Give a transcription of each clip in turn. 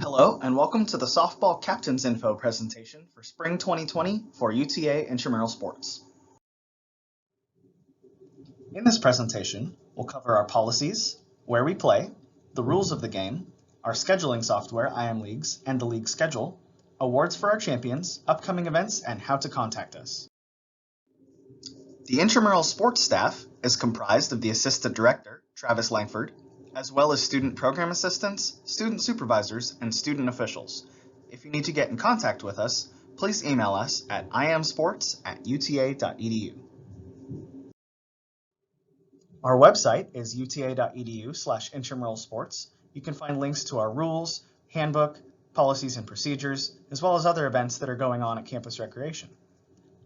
Hello, and welcome to the Softball Captain's Info presentation for Spring 2020 for UTA Intramural Sports. In this presentation, we'll cover our policies, where we play, the rules of the game, our scheduling software, IMLeagues, and the league schedule, awards for our champions, upcoming events, and how to contact us. The Intramural Sports staff is comprised of the Assistant Director, Travis Langford, as well as student program assistants, student supervisors, and student officials. If you need to get in contact with us, please email us at imsports@uta.edu. Our website is uta.edu/intramuralsports. You can find links to our rules, handbook, policies and procedures, as well as other events that are going on at campus recreation.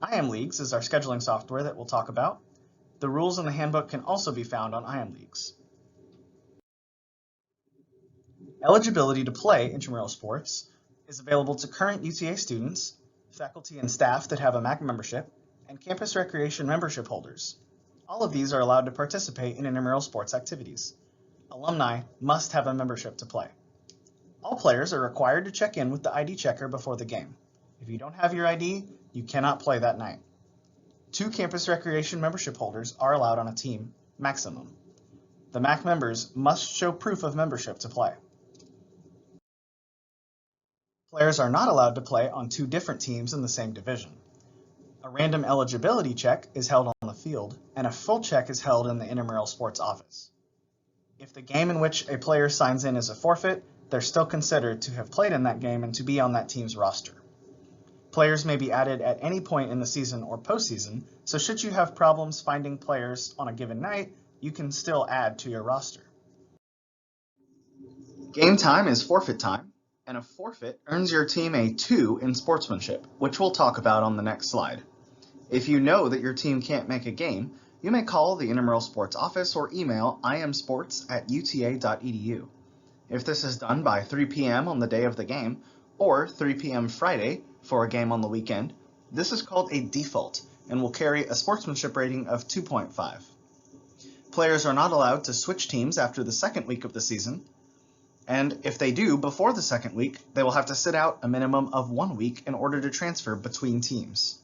IMLeagues is our scheduling software that we'll talk about. The rules in the handbook can also be found on IMLeagues. Eligibility to play intramural sports is available to current UTA students, faculty and staff that have a MAC membership, and campus recreation membership holders. All of these are allowed to participate in intramural sports activities. Alumni must have a membership to play. All players are required to check in with the ID checker before the game. If you don't have your ID, you cannot play that night. 2 campus recreation membership holders are allowed on a team, maximum. The MAC members must show proof of membership to play. Players are not allowed to play on 2 different teams in the same division. A random eligibility check is held on the field, and a full check is held in the intramural sports office. If the game in which a player signs in is a forfeit, they're still considered to have played in that game and to be on that team's roster. Players may be added at any point in the season or postseason, so should you have problems finding players on a given night, you can still add to your roster. Game time is forfeit time, and a forfeit earns your team a 2 in sportsmanship, which we'll talk about on the next slide. If you know that your team can't make a game, you may call the intramural sports office or email imsports@uta.edu. If this is done by 3 p.m. on the day of the game, or 3 p.m. Friday for a game on the weekend, this is called a default and will carry a sportsmanship rating of 2.5. Players are not allowed to switch teams after the second week of the season, and if they do before the second week, they will have to sit out a minimum of 1 week in order to transfer between teams.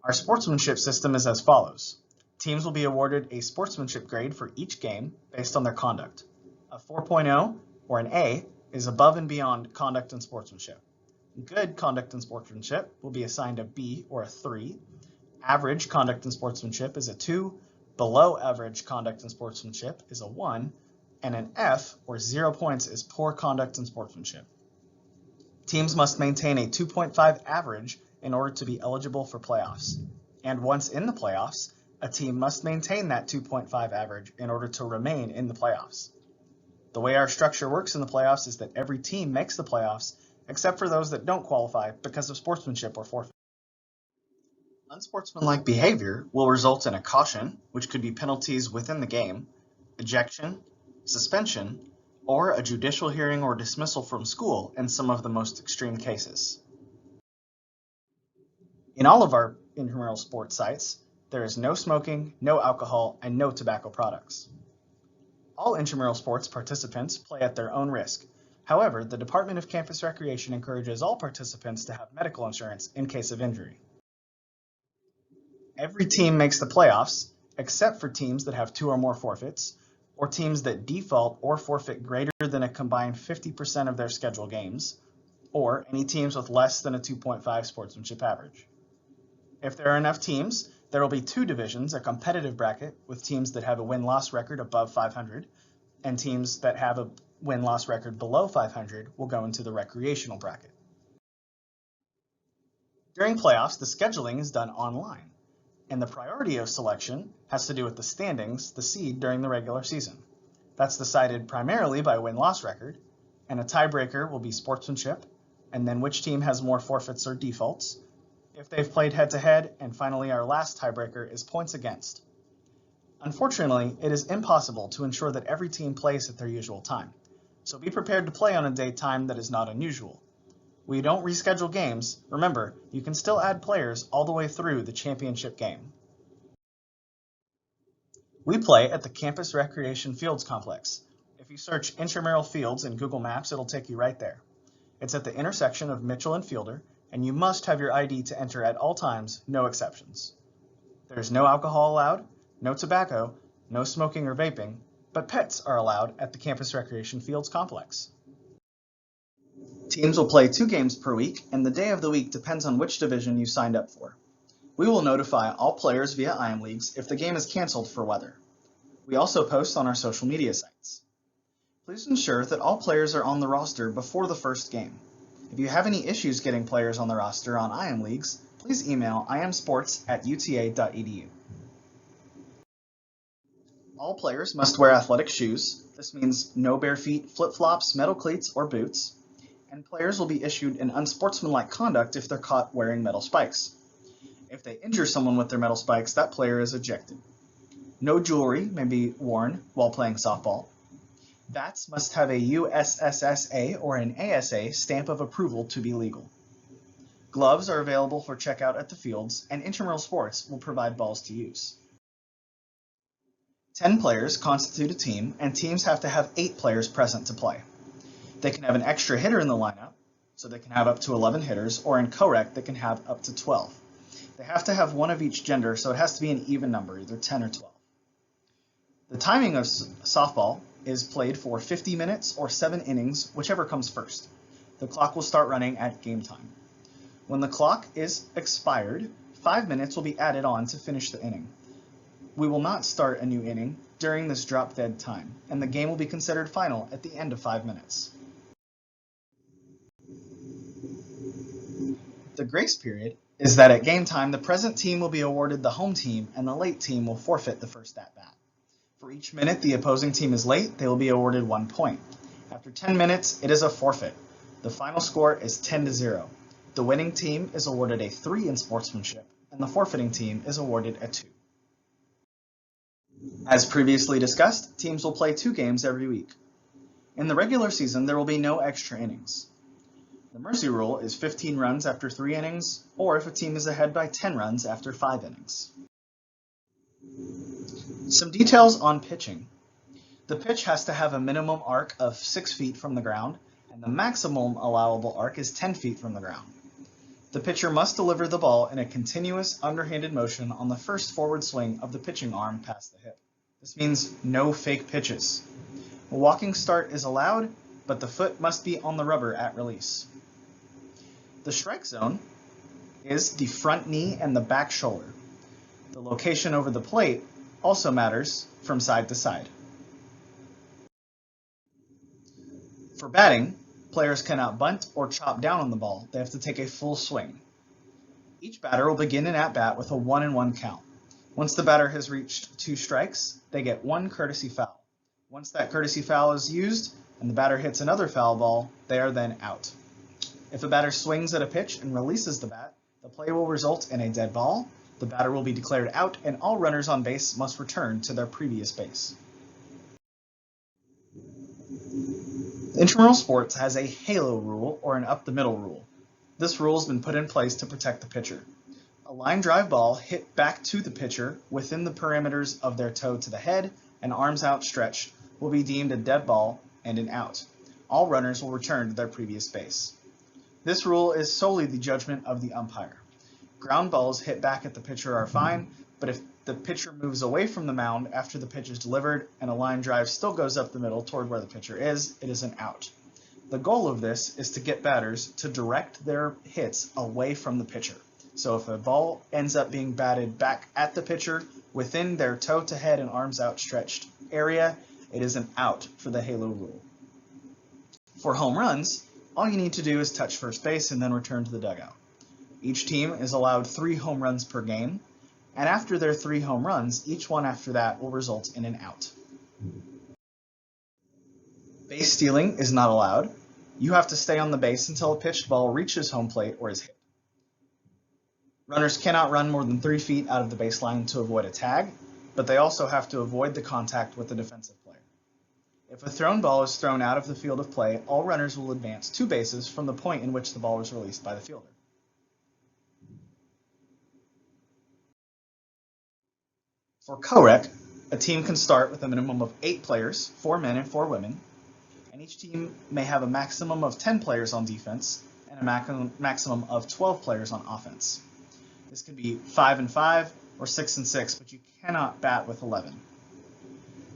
Our sportsmanship system is as follows. Teams will be awarded a sportsmanship grade for each game based on their conduct. A 4.0 or an A is above and beyond conduct and sportsmanship. Good conduct and sportsmanship will be assigned a B or a 3. Average conduct and sportsmanship is a 2. Below average conduct and sportsmanship is a 1. And an F, or 0 points, is poor conduct and sportsmanship. Teams must maintain a 2.5 average in order to be eligible for playoffs. And once in the playoffs, a team must maintain that 2.5 average in order to remain in the playoffs. The way our structure works in the playoffs is that every team makes the playoffs, except for those that don't qualify because of sportsmanship or forfeit. Unsportsmanlike behavior will result in a caution, which could be penalties within the game, ejection, suspension, or a judicial hearing or dismissal from school in some of the most extreme cases. In all of our intramural sports sites, there is no smoking, no alcohol, and no tobacco products. All intramural sports participants play at their own risk. However, the Department of Campus Recreation encourages all participants to have medical insurance in case of injury. Every team makes the playoffs, except for teams that have 2 or more forfeits, or teams that default or forfeit greater than a combined 50% of their scheduled games, or any teams with less than a 2.5 sportsmanship average. If there are enough teams, there will be 2 divisions, a competitive bracket with teams that have a win-loss record above 500, and teams that have a win-loss record below 500 will go into the recreational bracket. During playoffs, the scheduling is done online, and the priority of selection has to do with the standings, the seed during the regular season. That's decided primarily by win-loss record, and a tiebreaker will be sportsmanship, and then which team has more forfeits or defaults, if they've played head-to-head, and finally our last tiebreaker is points against. Unfortunately, it is impossible to ensure that every team plays at their usual time, so be prepared to play on a date time that is not unusual. We don't reschedule games. Remember, you can still add players all the way through the championship game. We play at the Campus Recreation Fields Complex. If you search intramural fields in Google Maps, it'll take you right there. It's at the intersection of Mitchell and Fielder, and you must have your ID to enter at all times, no exceptions. There's no alcohol allowed, no tobacco, no smoking or vaping, but pets are allowed at the Campus Recreation Fields complex. Teams will play 2 games per week, and the day of the week depends on which division you signed up for. We will notify all players via IamLeagues if the game is canceled for weather. We also post on our social media sites. Please ensure that all players are on the roster before the first game. If you have any issues getting players on the roster on IamLeagues, please email iamsports@uta.edu. All players must wear athletic shoes. This means no bare feet, flip-flops, metal cleats, or boots. And players will be issued an unsportsmanlike conduct if they're caught wearing metal spikes. If they injure someone with their metal spikes, that player is ejected. No jewelry may be worn while playing softball. Bats must have a USSSA or an ASA stamp of approval to be legal. Gloves are available for checkout at the fields, and Intramural Sports will provide balls to use. 10 players constitute a team, and teams have to have 8 players present to play. They can have an extra hitter in the lineup, so they can have up to 11 hitters, or in co-rec, they can have up to 12. They have to have one of each gender, so it has to be an even number, either 10 or 12. The timing of softball is played for 50 minutes or 7 innings, whichever comes first. The clock will start running at game time. When the clock is expired, 5 minutes will be added on to finish the inning. We will not start a new inning during this drop-dead time, and the game will be considered final at the end of 5 minutes. The grace period is that at game time, the present team will be awarded the home team, and the late team will forfeit the first at-bat. For each minute the opposing team is late, they will be awarded 1 point. After 10 minutes, it is a forfeit. The final score is 10-0. The winning team is awarded a 3 in sportsmanship, and the forfeiting team is awarded a 2. As previously discussed, teams will play 2 games every week. In the regular season, there will be no extra innings. The mercy rule is 15 runs after 3 innings, or if a team is ahead by 10 runs after 5 innings. Some details on pitching. The pitch has to have a minimum arc of 6 feet from the ground, and the maximum allowable arc is 10 feet from the ground. The pitcher must deliver the ball in a continuous underhanded motion on the first forward swing of the pitching arm past the hip. This means no fake pitches. A walking start is allowed, but the foot must be on the rubber at release. The strike zone is the front knee and the back shoulder. The location over the plate also matters from side to side. For batting, players cannot bunt or chop down on the ball. They have to take a full swing. Each batter will begin an at-bat with a 1-1 count. Once the batter has reached 2 strikes, they get 1 courtesy foul. Once that courtesy foul is used and the batter hits another foul ball, they are then out. If a batter swings at a pitch and releases the bat, the play will result in a dead ball, the batter will be declared out, and all runners on base must return to their previous base. Intramural Sports has a halo rule or an up-the-middle rule. This rule has been put in place to protect the pitcher. A line drive ball hit back to the pitcher within the perimeters of their toe to the head and arms outstretched will be deemed a dead ball and an out. All runners will return to their previous base. This rule is solely the judgment of the umpire. Ground balls hit back at the pitcher are fine, but if the pitcher moves away from the mound after the pitch is delivered and a line drive still goes up the middle toward where the pitcher is, it is an out. The goal of this is to get batters to direct their hits away from the pitcher. So if a ball ends up being batted back at the pitcher within their toe to head and arms outstretched area, it is an out for the halo rule. For home runs, all you need to do is touch first base and then return to the dugout. Each team is allowed 3 home runs per game, and after their 3 home runs, each one after that will result in an out. Base stealing is not allowed. You have to stay on the base until a pitched ball reaches home plate or is hit. Runners cannot run more than 3 feet out of the baseline to avoid a tag, but they also have to avoid the contact with the defensive player. If a thrown ball is thrown out of the field of play, all runners will advance 2 bases from the point in which the ball was released by the fielder. For co-rec, A team can start with a minimum of 8 players, 4 men and 4 women, and each team may have a maximum of 10 players on defense and a maximum of 12 players on offense. This can be 5 and 5 or 6 and 6, but you cannot bat with 11.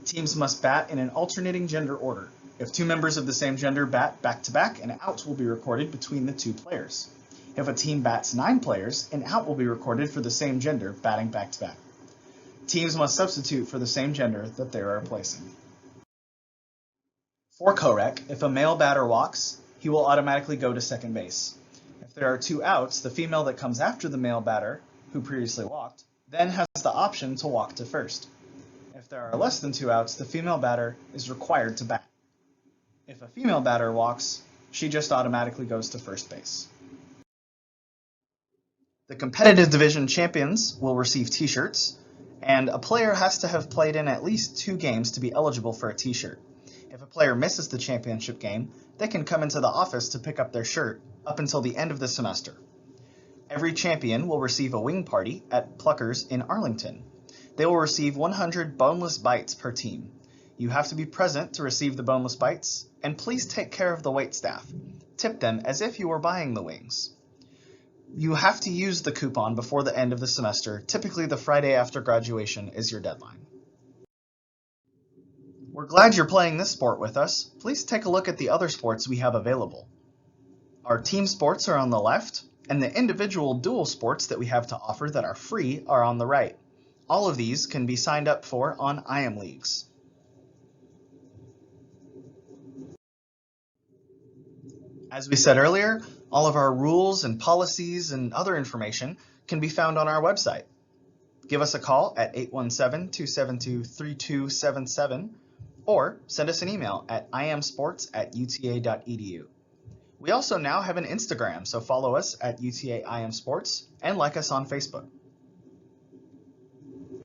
Teams must bat in an alternating gender order. If 2 members of the same gender bat back-to-back, an out will be recorded between the 2 players. If a team bats 9 players, an out will be recorded for the same gender batting back-to-back. Teams must substitute for the same gender that they are replacing. For co-rec, if a male batter walks, he will automatically go to second base. If there are 2 outs, the female that comes after the male batter, who previously walked, then has the option to walk to first. If there are less than 2 outs, the female batter is required to bat. If a female batter walks, she just automatically goes to first base. The competitive division champions will receive t-shirts, and a player has to have played in at least 2 games to be eligible for a t-shirt. If a player misses the championship game, they can come into the office to pick up their shirt up until the end of the semester. Every champion will receive a wing party at Pluckers in Arlington. They will receive 100 boneless bites per team. You have to be present to receive the boneless bites, and please take care of the waitstaff. Tip them as if you were buying the wings. You have to use the coupon before the end of the semester. Typically, the Friday after graduation is your deadline. We're glad you're playing this sport with us. Please take a look at the other sports we have available. Our team sports are on the left, and the individual dual sports that we have to offer that are free are on the right. All of these can be signed up for on IM Leagues. As we said earlier, all of our rules and policies and other information can be found on our website. Give us a call at 817-272-3277 or send us an email at imsports@uta.edu. We also now have an Instagram, so follow us at UTA IM Sports and like us on Facebook.